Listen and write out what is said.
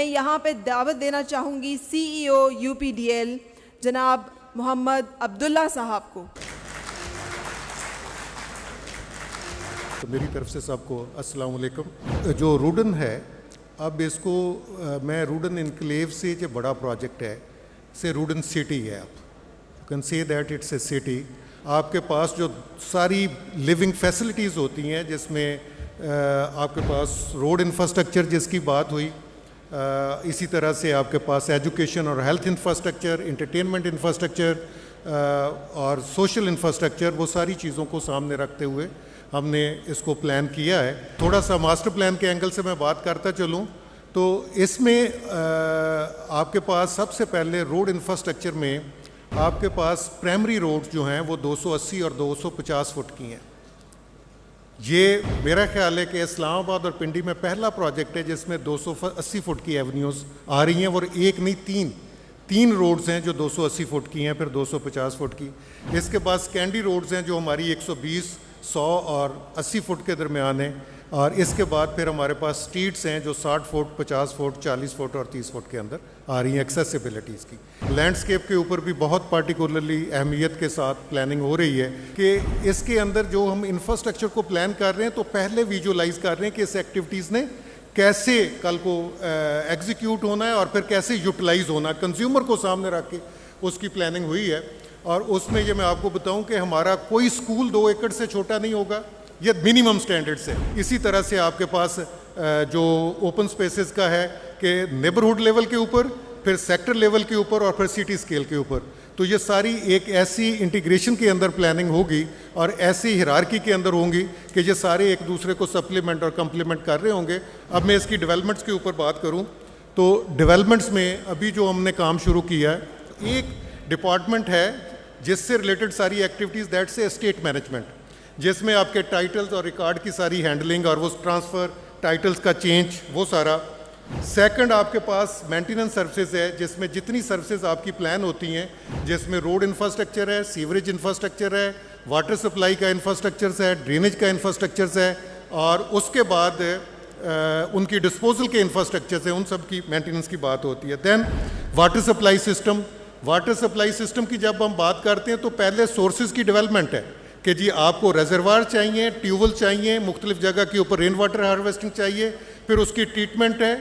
मैं यहाँ पे दावत देना चाहूँगी CEO UPDL जनाब मोहम्मद अब्दुल्ला साहब को। तो मेरी तरफ से सबको अस्सलाम वालेकुम। जो रूडन है, अब इसको मैं रूडन इनक्लेव से जो बड़ा प्रोजेक्ट है से रूडन सिटी है। आप you can say that it's a city. आपके पास जो सारी लिविंग फैसिलिटीज़ होती हैं, जिसमें आपके पास रोड इंफ्रास्ट्रक्चर जिसकी बात हुई, इसी तरह से आपके पास एजुकेशन और हेल्थ इंफ्रास्ट्रक्चर, इंटरटेनमेंट इंफ्रास्ट्रक्चर और सोशल इंफ्रास्ट्रक्चर, वो सारी चीज़ों को सामने रखते हुए हमने इसको प्लान किया है। थोड़ा सा मास्टर प्लान के एंगल से मैं बात करता चलूँ तो इसमें आपके पास सबसे पहले रोड इंफ्रास्ट्रक्चर में आपके पास प्राइमरी रोड जो हैं वो 280 और 250 फुट की हैं। ये मेरा ख्याल है कि इस्लामाबाद और पिंडी में पहला प्रोजेक्ट है जिसमें 280 फुट की एवेन्यूज़ आ रही हैं, और एक नहीं तीन रोड्स हैं जो 280 फुट की हैं, फिर 250 फुट की। इसके बाद स्कैंडी रोड्स हैं जो हमारी 120, 100 और 80 फुट के दरमियान है, और इसके बाद फिर हमारे पास स्ट्रीट्स हैं जो 60 फुट, 50 फुट, 40 फुट और 30 फुट के अंदर आ रही हैं एक्सेसिबिलिटीज़ की। लैंडस्केप के ऊपर भी बहुत पार्टिकुलरली अहमियत के साथ प्लानिंग हो रही है कि इसके अंदर जो हम इंफ्रास्ट्रक्चर को प्लान कर रहे हैं तो पहले विजुअलाइज कर रहे हैं कि इस एक्टिविटीज़ ने कैसे कल को एग्जीक्यूट होना है और फिर कैसे यूटिलाइज होना है, कंज्यूमर को सामने रख के उसकी प्लानिंग हुई है। और उसमें ये मैं आपको बताऊं कि हमारा कोई स्कूल 2 एकड़ से छोटा नहीं होगा, ये मिनिमम स्टैंडर्ड्स है। इसी तरह से आपके पास जो ओपन स्पेसेस का है कि नेबरहुड लेवल के ऊपर, फिर सेक्टर लेवल के ऊपर और फिर सिटी स्केल के ऊपर, तो ये सारी एक ऐसी इंटीग्रेशन के अंदर प्लानिंग होगी और ऐसी हिरार्की के अंदर होंगी कि ये सारे एक दूसरे को सप्लीमेंट और कम्प्लीमेंट कर रहे होंगे। अब मैं इसकी डेवलपमेंट्स के ऊपर बात करूँ तो डेवलपमेंट्स में अभी जो हमने काम शुरू किया है, एक डिपार्टमेंट है जिससे रिलेटेड सारी activities, that's a estate management, जिसमें आपके टाइटल्स और रिकॉर्ड की सारी हैंडलिंग और वो ट्रांसफ़र, टाइटल्स का चेंज, वो सारा। सेकंड आपके पास मेंटेनेंस सर्विसेज है, जिसमें जितनी सर्विसेज आपकी प्लान होती हैं, जिसमें रोड इंफ्रास्ट्रक्चर है, सीवरेज इंफ्रास्ट्रक्चर है, वाटर सप्लाई का इंफ्रास्ट्रक्चर है, ड्रेनेज का इंफ्रास्ट्रक्चर है, और उसके बाद उनकी डिस्पोजल के इंफ्रास्ट्रक्चर है, उन सब की मेंटेनेंस की बात होती है। Then water supply system, water supply system की जब हम बात करते हैं तो पहले सोर्सेज की डेवलपमेंट है कि जी आपको रेजरवार चाहिए, ट्यूबवेल चाहिए, मुख्तलिफ जगह के ऊपर रेन वाटर हार्वेस्टिंग चाहिए, फिर उसकी ट्रीटमेंट है।